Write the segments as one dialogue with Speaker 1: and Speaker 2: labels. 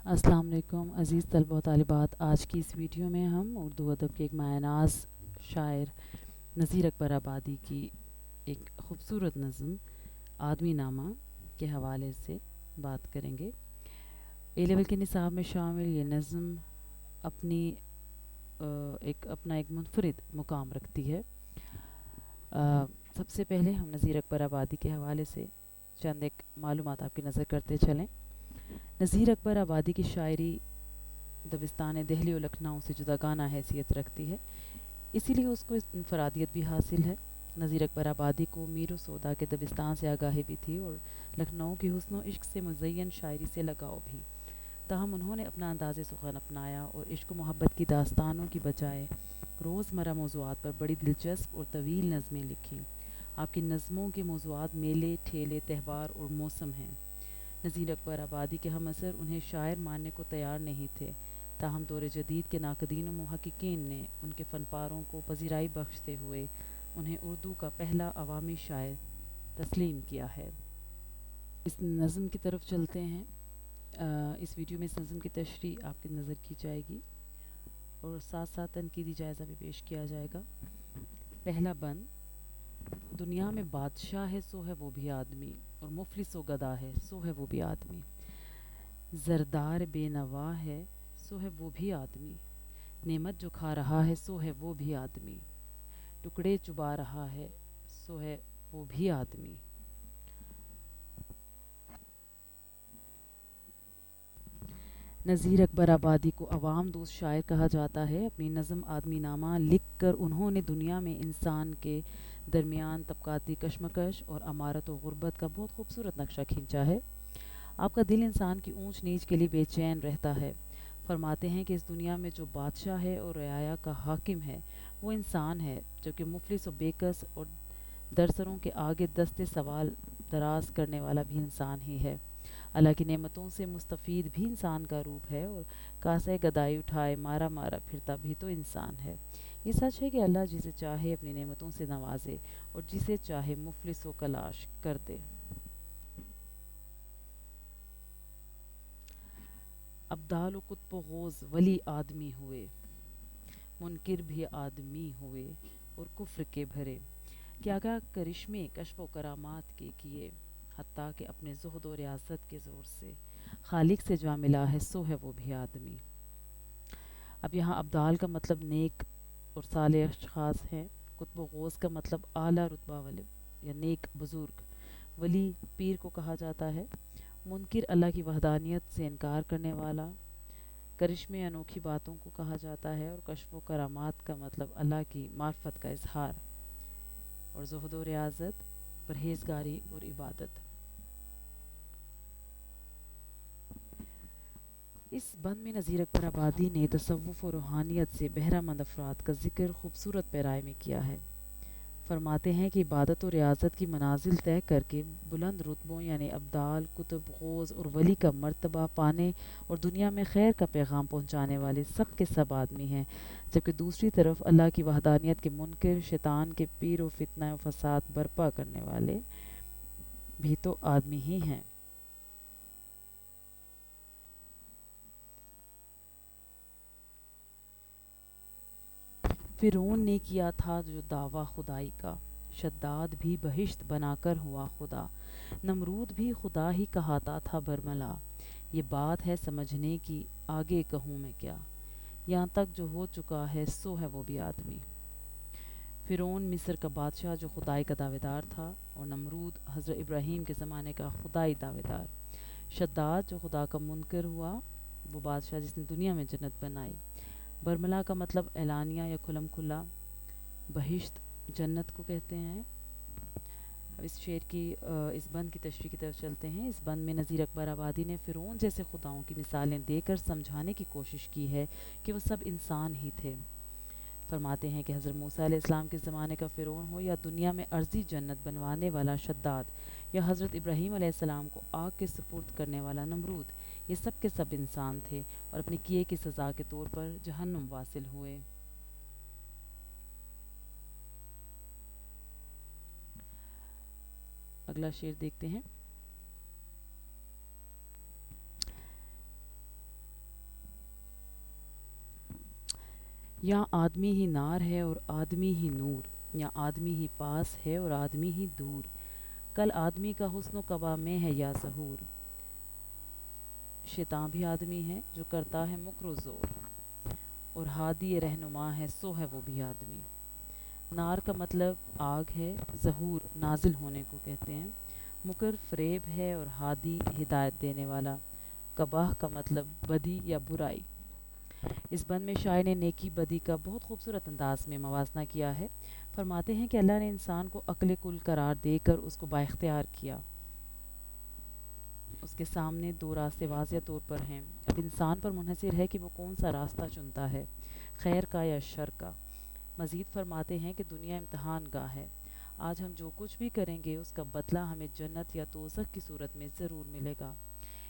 Speaker 1: السلام علیکم عزیز طلبہ و طالبات، آج کی اس ویڈیو میں ہم اردو ادب کے ایک مایہ ناز شاعر نذیر اکبر آبادی کی ایک خوبصورت نظم آدمی نامہ کے حوالے سے بات کریں گے۔ اے لیول کے نصاب میں شامل یہ نظم اپنا ایک منفرد مقام رکھتی ہے۔ سب سے پہلے ہم نذیر اکبر آبادی کے حوالے سے چند ایک معلومات آپ کی نظر کرتے چلیں۔ نذیر اکبر آبادی کی شاعری دبستان دہلی و لکھنؤ سے جداگانہ حیثیت رکھتی ہے، اسی لیے اس کو انفرادیت بھی حاصل ہے۔ نذیر اکبر آبادی کو میر و سودا کے دبستان سے آگاہی بھی تھی اور لکھنؤ کی حسن و عشق سے مزین شاعری سے لگاؤ بھی، تاہم انہوں نے اپنا انداز سخن اپنایا اور عشق و محبت کی داستانوں کی بجائے روزمرہ موضوعات پر بڑی دلچسپ اور طویل نظمیں لکھیں۔ آپ کی نظموں کے موضوعات میلے، ٹھیلے، تہوار اور موسم ہیں۔ نذیر اکبر آبادی کے ہم عصر انہیں شاعر ماننے کو تیار نہیں تھے، تاہم دور جدید کے ناقدین و محققین نے ان کے فن پاروں کو پذیرائی بخشتے ہوئے انہیں اردو کا پہلا عوامی شاعر تسلیم کیا ہے۔ اس نظم کی طرف چلتے ہیں۔ اس ویڈیو میں اس نظم کی تشریح آپ کی نظر کی جائے گی اور ساتھ ساتھ تنقیدی جائزہ بھی پیش کیا جائے گا۔ پہلا بند: دنیا میں بادشاہ ہے سو ہے وہ بھی آدمی، اور مفلس و گدا ہے سو ہے وہ بھی آدمی۔ زردار بے نوا ہے سو ہے وہ بھی آدمی، نعمت جو کھا رہا ہے سو ہے وہ بھی آدمی، ٹکڑے چبا رہا ہے سو ہے وہ بھی آدمی۔ نذیر اکبر آبادی کو عوام دوست شاعر کہا جاتا ہے۔ اپنی نظم آدمی نامہ لکھ کر انہوں نے دنیا میں انسان کے درمیان طبقاتی کشمکش اور امارت و غربت کا بہت خوبصورت نقشہ کھینچا ہے۔ آپ کا دل انسان کی اونچ نیچ کے لیے بے چین رہتا ہے۔ فرماتے ہیں کہ اس دنیا میں جو بادشاہ ہے اور رعایا کا حاکم ہے وہ انسان ہے، جبکہ مفلس و بےکس اور درسروں کے آگے دست سوال دراز کرنے والا بھی انسان ہی ہے۔ اللہ کی نعمتوں سے مستفید بھی انسان کا روپ ہے، اور کاسہ گدائی اٹھائے مارا مارا پھرتا بھی تو انسان ہے۔ یہ سچ ہے کہ اللہ جسے چاہے اپنی نعمتوں سے نوازے اور جسے چاہے مفلس و کلاش کر دے۔ ابدال و قطب و غوث ولی آدمی ہوئے، منکر بھی آدمی ہوئے اور کفر کے بھرے، کیا کیا کرشمے کشف و کرامات کے کیے، حتیٰ کہ اپنے زہد و ریاضت کے زور سے خالق سے جا ملا ہے سو ہے وہ بھی آدمی۔ اب یہاں ابدال کا مطلب نیک اور صالح اشخاص ہیں، قطب و غوث کا مطلب اعلیٰ رتبہ والے یا نیک بزرگ، ولی پیر کو کہا جاتا ہے، منکر اللہ کی وحدانیت سے انکار کرنے والا، کرشمے انوکھی باتوں کو کہا جاتا ہے، اور کشف و کرامات کا مطلب اللہ کی معرفت کا اظہار، اور زہد و ریاضت پرہیزگاری اور عبادت۔ اس بند میں نذیر اکبر آبادی نے تصوف و روحانیت سے بہرہ مند افراد کا ذکر خوبصورت پیرائے میں کیا ہے۔ فرماتے ہیں کہ عبادت و ریاضت کی منازل طے کر کے بلند رتبوں یعنی ابدال، قطب، غوث اور ولی کا مرتبہ پانے اور دنیا میں خیر کا پیغام پہنچانے والے سب کے سب آدمی ہیں، جبکہ دوسری طرف اللہ کی وحدانیت کے منکر، شیطان کے پیر و فتنہ و فساد برپا کرنے والے بھی تو آدمی ہی ہیں۔ فرعون نے کیا تھا جو دعویٰ خدائی کا، شداد بھی بہشت بنا کر ہوا خدا، نمرود بھی خدا ہی کہاتا تھا برملا، یہ بات ہے سمجھنے کی آگے کہوں میں کیا، یہاں تک جو ہو چکا ہے سو ہے وہ بھی آدمی۔ فرعون مصر کا بادشاہ جو خدائی کا دعوے دار تھا، اور نمرود حضرت ابراہیم کے زمانے کا خدائی دعوے دار، شداد جو خدا کا منکر ہوا، وہ بادشاہ جس نے دنیا میں جنت بنائی، برملا کا مطلب اعلانیہ یا کھلم کھلا، بہشت جنت کو کہتے ہیں۔ اب اس شعر کی اس بند کی تشریح کی طرف چلتے ہیں۔ اس بند میں نذیر اکبر آبادی نے فرعون جیسے خداؤں کی مثالیں دے کر سمجھانے کی کوشش کی ہے کہ وہ سب انسان ہی تھے۔ فرماتے ہیں کہ حضرت موسیٰ علیہ السلام کے زمانے کا فرعون ہو، یا دنیا میں عرضی جنت بنوانے والا شداد، یا حضرت ابراہیم علیہ السلام کو آگ کے سپرد کرنے والا نمرود، یہ سب کے سب انسان تھے اور اپنے کیے کی سزا کے طور پر جہنم واصل ہوئے۔ اگلا شعر دیکھتے ہیں۔ یا آدمی ہی نار ہے اور آدمی ہی نور، یا آدمی ہی پاس ہے اور آدمی ہی دور، کل آدمی کا حسن و قبا میں ہے یا ظہور، شیطاں بھی آدمی ہے جو کرتا ہے مکر و زور، اور ہادی رہنما ہے سو ہے وہ بھی آدمی۔ نار کا مطلب آگ ہے، ظہور نازل ہونے کو کہتے ہیں، مکر فریب ہے اور ہادی ہدایت دینے والا، قباح کا مطلب بدی یا برائی۔ اس بند میں شاعر نے نیکی بدی کا بہت خوبصورت انداز میں موازنہ کیا ہے۔ فرماتے ہیں کہ اللہ نے انسان کو عقل کل قرار دے کر اس کو بااختیار کیا۔ اس کے سامنے دو راستے واضح طور پر ہیں، اب انسان پر منحصر ہے کہ وہ کون سا راستہ چنتا ہے، خیر کا یا شر کا۔ مزید فرماتے ہیں کہ دنیا امتحان گاہ ہے، آج ہم جو کچھ بھی کریں گے اس کا بدلہ ہمیں جنت یا دوزخ کی صورت میں ضرور ملے گا۔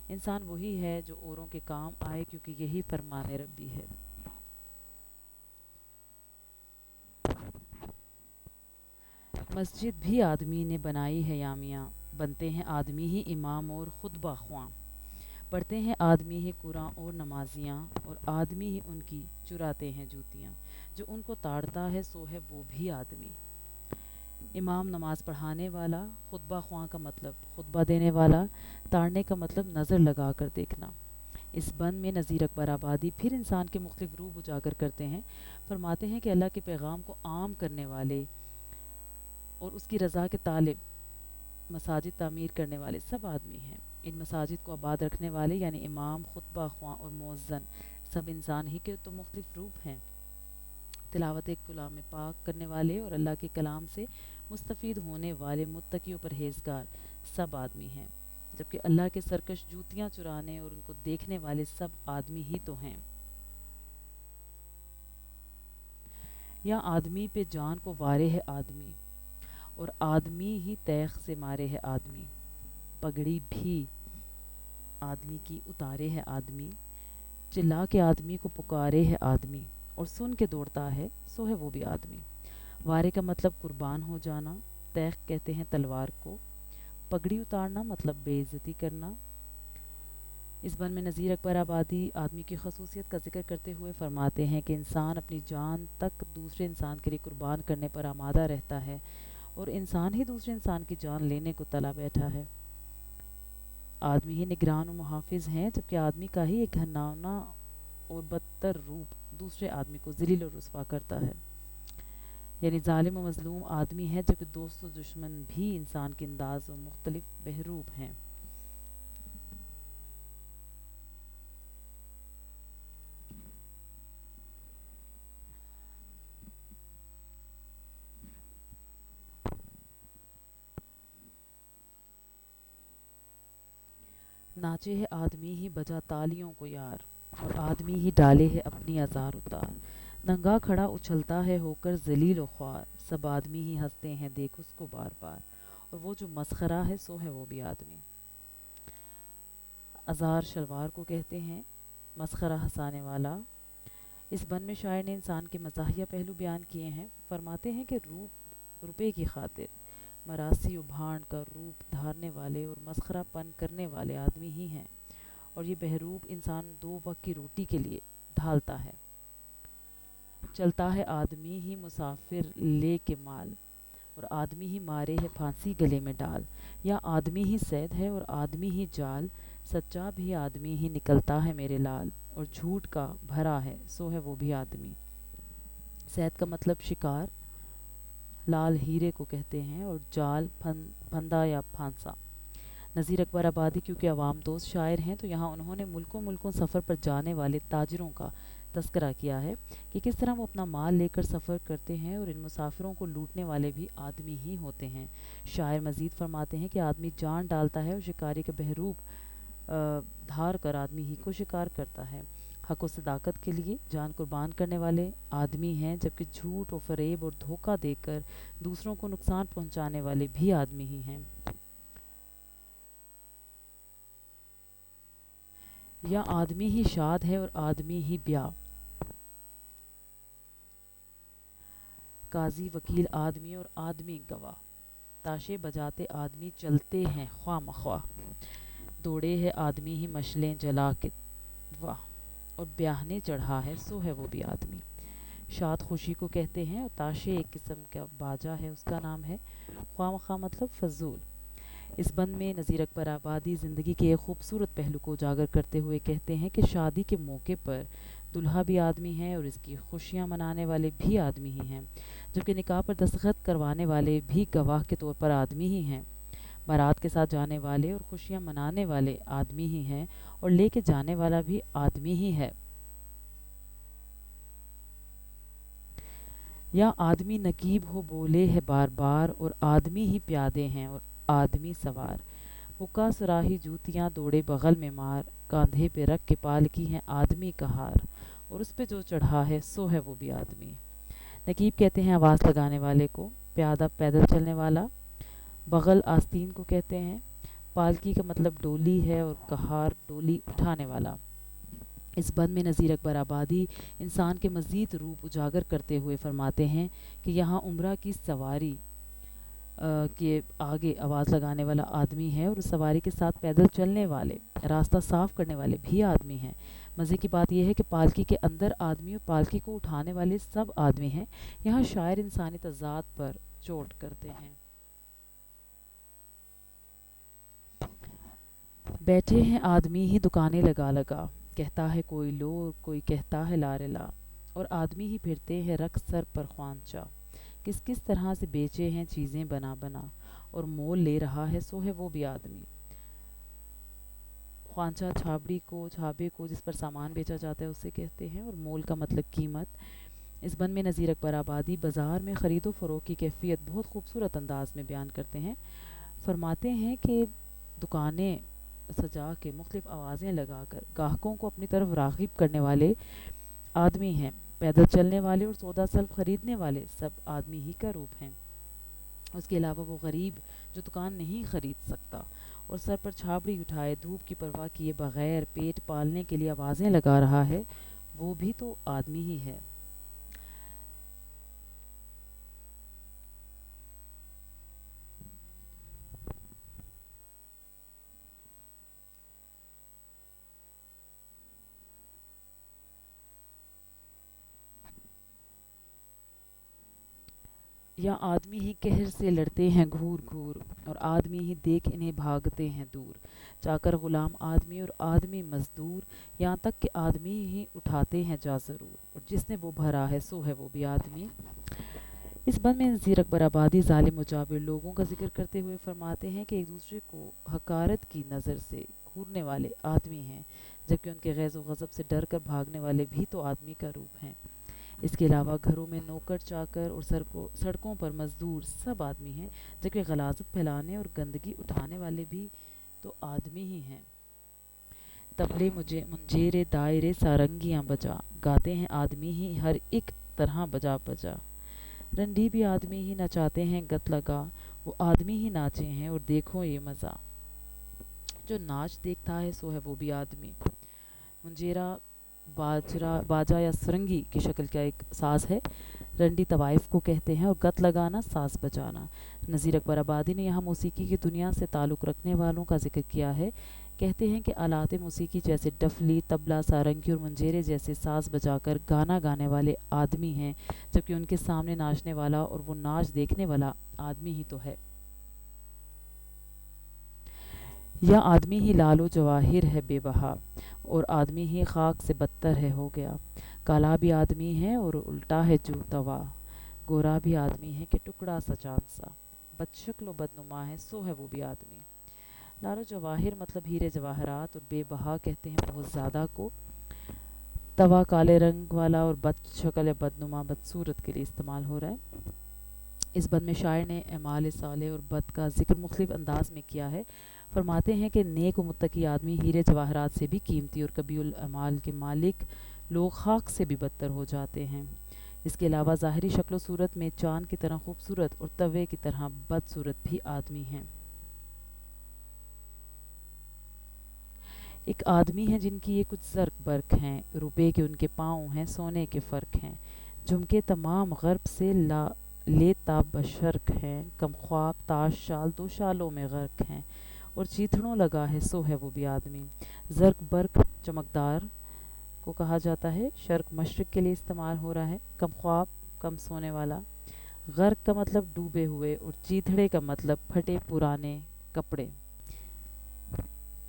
Speaker 1: انسان وہی ہے جو اوروں کے کام آئے، کیونکہ یہی فرمان ربی ہے۔ مسجد بھی آدمی نے بنائی ہے یا میاں، بنتے ہیں آدمی ہی امام اور خطبہ خواں، پڑھتے ہیں آدمی ہی قرآن اور نمازیاں، اور آدمی ہی ان کی چراتے ہیں جوتیاں، جو ان کو تاڑتا ہے سو ہے وہ بھی آدمی۔ امام نماز پڑھانے والا، خطبہ خواں کا مطلب خطبہ دینے والا، تاڑنے کا مطلب نظر لگا کر دیکھنا۔ اس بند میں نذیر اکبر آبادی پھر انسان کے مختلف روپ اجاگر کرتے ہیں۔ فرماتے ہیں کہ اللہ کے پیغام کو عام کرنے والے اور اس کی رضا کے طالب، مساجد تعمیر کرنے والے سب آدمی ہیں۔ ان مساجد کو آباد رکھنے والے یعنی امام، خطبہ خواں اور مؤذن سب انسان ہی کے تو مختلف روپ ہیں۔ تلاوت کلام پاک کرنے والے اور اللہ کے کلام سے مستفید ہونے والے متقی و پرہیزگار سب آدمی ہیں، جبکہ اللہ کے سرکش جوتیاں چرانے اور ان کو دیکھنے والے سب آدمی ہی تو ہیں۔ یا آدمی پہ جان کو وارے ہے آدمی، اور آدمی ہی تیغ سے مارے ہے آدمی، پگڑی بھی آدمی کی اتارے ہے آدمی، چلا کے آدمی کو پکارے ہے آدمی، اور سن کے دوڑتا ہے سو ہے وہ بھی آدمی۔ وارے کا مطلب قربان ہو جانا، تیغ کہتے ہیں تلوار کو، پگڑی اتارنا مطلب بے عزتی کرنا۔ اس بند میں نذیر اکبر آبادی آدمی کی خصوصیت کا ذکر کرتے ہوئے فرماتے ہیں کہ انسان اپنی جان تک دوسرے انسان کے لیے قربان کرنے پر آمادہ رہتا ہے، اور انسان ہی دوسرے انسان کی جان لینے کو تلا بیٹھا ہے۔ آدمی ہی نگران و محافظ ہیں، جبکہ آدمی کا ہی ایک گھناؤنا اور بدتر روپ دوسرے آدمی کو ذلیل و رسوا کرتا ہے۔ یعنی ظالم و مظلوم آدمی ہے، جبکہ دوست و دشمن بھی انسان کے انداز و مختلف بہروپ ہیں۔ ناچے ہے آدمی ہی بجا تالیوں کو یار، اور آدمی ہی ڈالے ہے اپنی آزار اتار، ننگا کھڑا اچھلتا ہے ہو کر ذلیل و خوار، سب آدمی ہی ہنستے ہیں دیکھ اس کو بار بار، اور وہ جو مسخرہ ہے سو ہے وہ بھی آدمی۔ ازار شلوار کو کہتے ہیں مسخرہ ہنسانے والا۔ اس بند میں شاعر نے انسان کے مزاحیہ پہلو بیان کیے ہیں۔ فرماتے ہیں کہ روپے کی خاطر مراسی و بھانڈ کا روپ دھارنے والے اور مسخرہ پن کرنے والے آدمی ہی ہیں، اور یہ بہروپ انسان دو وقت کی روٹی کے لیے ڈھالتا ہے۔ چلتا ہے آدمی ہی مسافر لے کے مال، اور آدمی ہی مارے ہے پھانسی گلے میں ڈال، یا آدمی ہی صید ہے اور آدمی ہی جال، سچا بھی آدمی ہی نکلتا ہے میرے لال، اور جھوٹ کا بھرا ہے سو ہے وہ بھی آدمی۔ صید کا مطلب شکار، لال ہیرے کو کہتے ہیں، اور جال پھندا یا پھانسا۔ نذیر اکبر آبادی کیونکہ عوام دوست شاعر ہیں، تو یہاں انہوں نے ملکوں ملکوں سفر پر جانے والے تاجروں کا تذکرہ کیا ہے کہ کس طرح وہ اپنا مال لے کر سفر کرتے ہیں، اور ان مسافروں کو لوٹنے والے بھی آدمی ہی ہوتے ہیں۔ شاعر مزید فرماتے ہیں کہ آدمی جان ڈالتا ہے اور شکاری کے بہروپ دھار کر آدمی ہی کو شکار کرتا ہے۔ حق و صداقت کے لیے جان قربان کرنے والے آدمی ہیں، جبکہ جھوٹ و فریب اور دھوکہ دے کر دوسروں کو نقصان پہنچانے والے بھی آدمی ہی ہیں۔ یا آدمی ہی شاد ہے اور آدمی ہی بیاہ، قاضی وکیل آدمی اور آدمی گواہ، تاشے بجاتے آدمی چلتے ہیں خواہ مخواہ، دوڑے ہے آدمی ہی مشلیں جلا کے واہ، اور بیاہنے چڑھا ہے سو ہے وہ بھی آدمی۔ شاد خوشی کو کہتے ہیں، اور تاشے ایک قسم کا باجا ہے، اس کا نام ہے۔ خواہ مخواہ مطلب فضول۔ اس بند میں نذیر اکبر آبادی زندگی کے ایک خوبصورت پہلو کو اجاگر کرتے ہوئے کہتے ہیں کہ شادی کے موقع پر دلہا بھی آدمی ہے اور اس کی خوشیاں منانے والے بھی آدمی ہی ہیں، جبکہ نکاح پر دستخط کروانے والے بھی گواہ کے طور پر آدمی ہی ہیں، بارات کے ساتھ جانے والے اور خوشیاں منانے والے آدمی ہی ہیں، اور لے کے جانے والا بھی آدمی ہی ہے۔ یا آدمی نقیب ہو بولے ہے بار بار، اور آدمی ہی پیادے ہیں اور آدمی سوار، حکا سراہی جوتیاں دوڑے بغل میں مار، کاندھے پہ رکھ کے پالکی ہیں آدمی کا ہار، اور اس پہ جو چڑھا ہے سو ہے وہ بھی آدمی۔ نقیب کہتے ہیں آواز لگانے والے کو، پیادہ پیدل چلنے والا، بغل آستین کو کہتے ہیں، پالکی کا مطلب ڈولی ہے، اور کہار ڈولی اٹھانے والا۔ اس بند میں نذیر اکبر آبادی انسان کے مزید روپ اجاگر کرتے ہوئے فرماتے ہیں کہ یہاں عمرہ کی سواری کے آگے آواز لگانے والا آدمی ہے، اور اس سواری کے ساتھ پیدل چلنے والے، راستہ صاف کرنے والے بھی آدمی ہیں۔ مزے کی بات یہ ہے کہ پالکی کے اندر آدمی اور پالکی کو اٹھانے والے سب آدمی ہیں۔ یہاں شاعر انسانی تضاد پر چوٹ کرتے ہیں۔ بیٹھے ہیں آدمی ہی دکانیں لگا لگا، کہتا ہے کوئی لو اور کوئی کہتا ہے لا رے لا، اور آدمی ہی پھرتے ہیں رخ سر پر خوانچہ، کس کس طرح سے بیچے ہیں چیزیں بنا بنا، اور مول لے رہا ہے سو ہے وہ بھی آدمی۔ خوانچہ چھابڑی کو، چھابے کو جس پر سامان بیچا جاتا ہے اسے کہتے ہیں، اور مول کا مطلب قیمت۔ اس بند میں نذیر اکبر آبادی بازار میں خرید و فروخت کی کیفیت بہت خوبصورت انداز میں بیان کرتے ہیں۔ فرماتے ہیں کہ دکانیں سجا کے مختلف آوازیں لگا کر گاہکوں کو اپنی طرف راغب کرنے والے آدمی ہیں، پیدل چلنے والے اور سودا سلف خریدنے والے سب آدمی ہی کا روپ ہیں۔ اس کے علاوہ وہ غریب جو دکان نہیں خرید سکتا اور سر پر چھابڑی اٹھائے دھوپ کی پرواہ کیے بغیر پیٹ پالنے کے لیے آوازیں لگا رہا ہے، وہ بھی تو آدمی ہی ہے۔ یا آدمی ہی قہر سے لڑتے ہیں گھور گھور، اور آدمی ہی دیکھ انہیں بھاگتے ہیں دور، چاکر غلام آدمی اور آدمی مزدور، یہاں تک کہ آدمی ہی اٹھاتے ہیں جا ضرور، اور جس نے وہ بھرا ہے سو ہے وہ بھی آدمی۔ اس بند میں نذیر اکبر آبادی ظالم و جابر لوگوں کا ذکر کرتے ہوئے فرماتے ہیں کہ ایک دوسرے کو حقارت کی نظر سے گھورنے والے آدمی ہیں، جبکہ ان کے غیظ و غضب سے ڈر کر بھاگنے والے بھی تو آدمی کا روپ ہیں۔ اس کے علاوہ گھروں میں نوکر چاکر اور سڑکوں پر مزدور سب آدمی ہیں، جبکہ غلاظت پھیلانے اور گندگی اٹھانے والے بھی تو آدمی ہی ہیں۔ طبلے منجیرے دائرے سارنگیاں بجا، گاتے ہیں آدمی ہی ہر ایک طرح بجا بجا، رنڈی بھی آدمی ہی نچاتے ہیں گت لگا، وہ آدمی ہی ناچے ہیں اور دیکھو یہ مزہ، جو ناچ دیکھتا ہے سو ہے وہ بھی آدمی۔ منجیرا باجا یا سرنگی کی شکل کا ایک ساز ہے، رنڈی طوائف کو کہتے ہیں، اور گت لگانا ساز بجانا۔ نذیر اکبر آبادی نے یہاں موسیقی کی دنیا سے تعلق رکھنے والوں کا ذکر کیا ہے۔ کہتے ہیں کہ آلات موسیقی جیسے ڈفلی، طبلہ، سارنگی اور منجیرے جیسے ساز بجا کر گانا گانے والے آدمی ہیں، جبکہ ان کے سامنے ناچنے والا اور وہ ناچ دیکھنے والا آدمی ہی تو ہے۔ یا آدمی ہی لال و جواہر ہے بے بہا، اور آدمی ہی خاک سے بدتر ہے ہو گیا، کالا بھی آدمی ہے اور الٹا ہے جو توا، گورا بھی آدمی ہے کہ ٹکڑا سا چاند سا، بد شکل و بدنما ہے سو ہے وہ بھی آدمی۔ لال و جواہر مطلب ہیرے جواہرات، اور بے بہا کہتے ہیں بہت زیادہ کو، توا کالے رنگ والا، اور بد شکل یا بدنما بدصورت کے لیے استعمال ہو رہا ہے۔ اس بند میں شاعر نے اعمال صالح اور بد کا ذکر مختلف انداز میں کیا ہے۔ فرماتے ہیں کہ نیک و متقی آدمی ہیرے جواہرات سے بھی قیمتی اور کبیع الاعمال کے مالک لوگ خاک سے بھی بدتر ہو جاتے ہیں۔ اس کے علاوہ ظاہری شکل و صورت میں چاند کی طرح خوبصورت اور توے کی طرح بدصورت بھی آدمی ہیں۔ ایک آدمی ہیں جن کی یہ کچھ زرق برق ہیں، روپے کے ان کے پاؤں ہیں سونے کے فرق ہیں، جھمکے تمام غرب سے لے تاب بشرق ہیں، کم خواب تاش شال دو شالوں میں غرق ہیں، اور چیتھڑوں لگا ہے سو ہے وہ بھی آدمی۔ زرق برق چمکدار کو کہا جاتا ہے، شرق مشرق کے لیے استعمال ہو رہا ہے۔ کم خواب، کم سونے والا۔ غرق کا مطلب ڈوبے ہوئے، اور چیتھڑے کا مطلب پھٹے پرانے کپڑے۔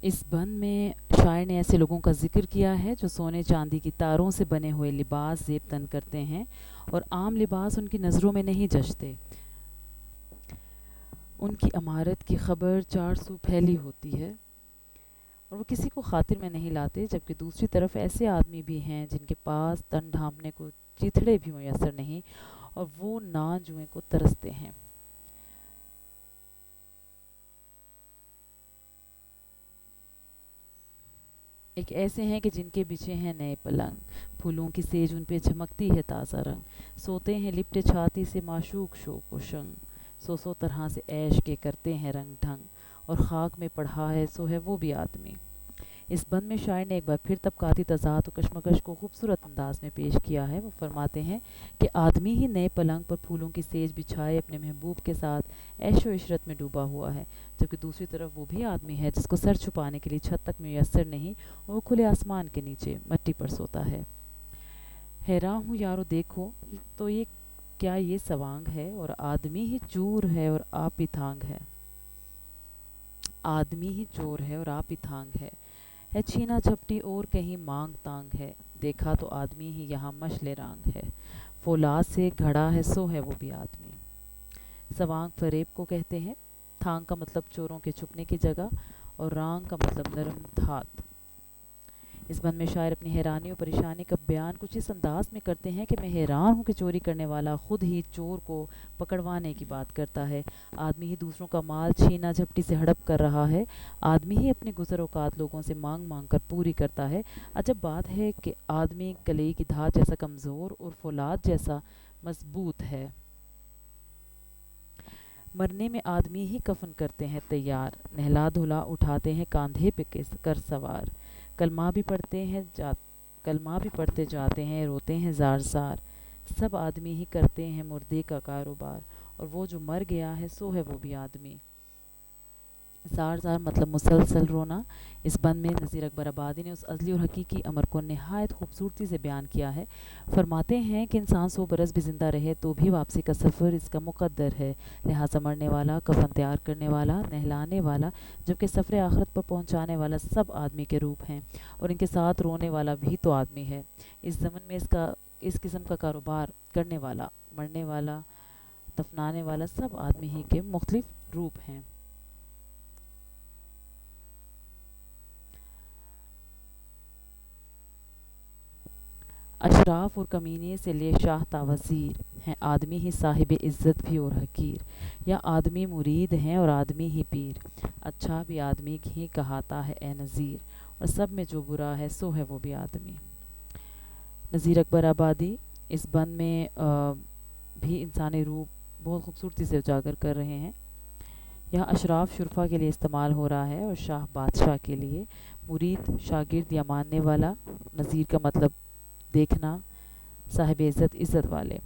Speaker 1: اس بند میں شاعر نے ایسے لوگوں کا ذکر کیا ہے جو سونے چاندی کی تاروں سے بنے ہوئے لباس زیب تن کرتے ہیں اور عام لباس ان کی نظروں میں نہیں جچتے۔ ان کی عمارت کی خبر چار سو پھیلی ہوتی ہے اور وہ کسی کو خاطر میں نہیں لاتے، جبکہ دوسری طرف ایسے آدمی بھی ہیں جن کے پاس تن ڈھانپنے کو چیتھڑے بھی میسر نہیں اور وہ نا جوئیں کو ترستے ہیں۔ ایک ایسے ہیں کہ جن کے بچھے ہیں نئے پلنگ، پھولوں کی سیج ان پہ جھمکتی ہے تازہ رنگ، سوتے ہیں لپٹے چھاتی سے معشوق شوق و شنگ، سو طرح سے عیش کے کرتے ہیں رنگ ڈھنگ، اور خاک میں پڑھا ہے سو ہے وہ بھی آدمی۔ اس بند میں شاعر نے ایک بار پھر طبقاتی تضاد و کشمکش کو خوبصورت انداز میں پیش کیا ہے۔ وہ فرماتے ہیں کہ آدمی ہی نئے پلنگ پر پھولوں کی سیج بچھائے اپنے محبوب کے ساتھ عیش و عشرت میں ڈوبا ہوا ہے، جبکہ دوسری طرف وہ بھی آدمی ہے جس کو سر چھپانے کے لیے چھت تک میسر نہیں اور وہ کھلے آسمان کے نیچے مٹی پر سوتا ہے۔ حیران ہوں یارو دیکھو تو یہ کیا یہ سوانگ ہے، اور آدمی ہی چور ہے اور آپ ہی تھانگ ہے۔ آدمی ہی چور ہے اور آپ ہی تھانگ ہے چھینا جھپٹی اور کہیں مانگ تانگ ہے، دیکھا تو آدمی ہی یہاں مشل رانگ ہے، فولاد سے گھڑا ہے سو ہے وہ بھی آدمی۔ سوانگ فریب کو کہتے ہیں۔ تھانگ کا مطلب چوروں کے چھپنے کی جگہ اور رانگ کا مطلب نرم دھات۔ اس بند میں شاعر اپنی حیرانی اور پریشانی کا بیان کچھ اس انداز میں کرتے ہیں کہ میں حیران ہوں کہ چوری کرنے والا خود ہی چور کو پکڑوانے کی بات کرتا ہے، آدمی ہی دوسروں کا مال چھینا جھپٹی سے ہڑپ کر رہا ہے، آدمی ہی اپنے گزر اوقات لوگوں سے مانگ مانگ کر پوری کرتا ہے۔ عجب بات ہے کہ آدمی کلئی کی دھات جیسا کمزور اور فولاد جیسا مضبوط ہے۔ مرنے میں آدمی ہی کفن کرتے ہیں تیار، نہلا دھلا اٹھاتے ہیں کاندھے پہ کر سوار، کلمہ بھی پڑھتے جاتے ہیں روتے ہیں زار زار، سب آدمی ہی کرتے ہیں مردے کا کاروبار، اور وہ جو مر گیا ہے سو ہے وہ بھی آدمی۔ زار زار مطلب مسلسل رونا۔ اس بند میں نذیر اکبر آبادی نے اس ازلی اور حقیقی امر کو نہایت خوبصورتی سے بیان کیا ہے۔ فرماتے ہیں کہ انسان 100 برس بھی زندہ رہے تو بھی واپسی کا سفر اس کا مقدر ہے، لہٰذا مرنے والا، کفن تیار کرنے والا، نہلانے والا، جبکہ سفر آخرت پر پہنچانے والا سب آدمی کے روپ ہیں، اور ان کے ساتھ رونے والا بھی تو آدمی ہے۔ اس زمن میں اس قسم کا کاروبار کرنے والا، مرنے والا، دفنانے والا سب آدمی ہی کے مختلف روپ ہیں۔ اشراف اور کمینے سے لے شاہ تا وزیر ہیں آدمی ہی صاحب عزت بھی اور حقیر، یا آدمی مرید ہیں اور آدمی ہی پیر، اچھا بھی آدمی ہی کہاتا ہے اے نذیر، اور سب میں جو برا ہے سو ہے وہ بھی آدمی۔ نذیر اکبر آبادی اس بند میں بھی انسانی روپ بہت خوبصورتی سے اجاگر کر رہے ہیں۔ یہاں اشراف شرفا کے لیے استعمال ہو رہا ہے اور شاہ بادشاہ کے لیے، مرید شاگرد یا ماننے والا، نذیر کا مطلب دیکھنا، صاحب عزت عزت والے۔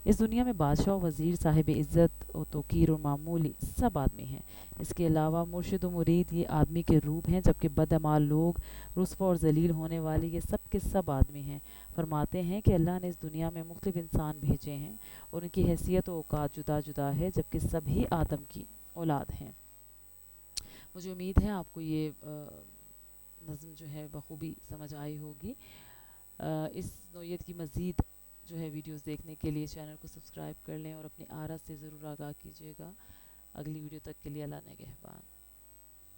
Speaker 1: اس دنیا میں بادشاہ و وزیر صاحب عزت و توقیر اور معمولی سب آدمی ہیں۔ اس کے علاوہ مرشد و مرید یہ آدمی کے روپ ہیں، جبکہ بدعمال لوگ، رسوا اور ذلیل ہونے والے یہ سب کے سب آدمی ہیں۔ فرماتے ہیں کہ اللہ نے اس دنیا میں مختلف انسان بھیجے ہیں اور ان کی حیثیت و اوقات جدا جدا ہے، جبکہ سبھی آدم کی اولاد ہیں۔ مجھے امید ہے آپ کو یہ نظم جو ہے بخوبی سمجھ آئی ہوگی۔ اس نوعیت کی مزید جو ہے ویڈیوز دیکھنے کے لیے چینل کو سبسکرائب کر لیں اور اپنی آرا سے ضرور آگاہ کیجیے گا۔ اگلی ویڈیو تک کے لیے اللہ نگہبان۔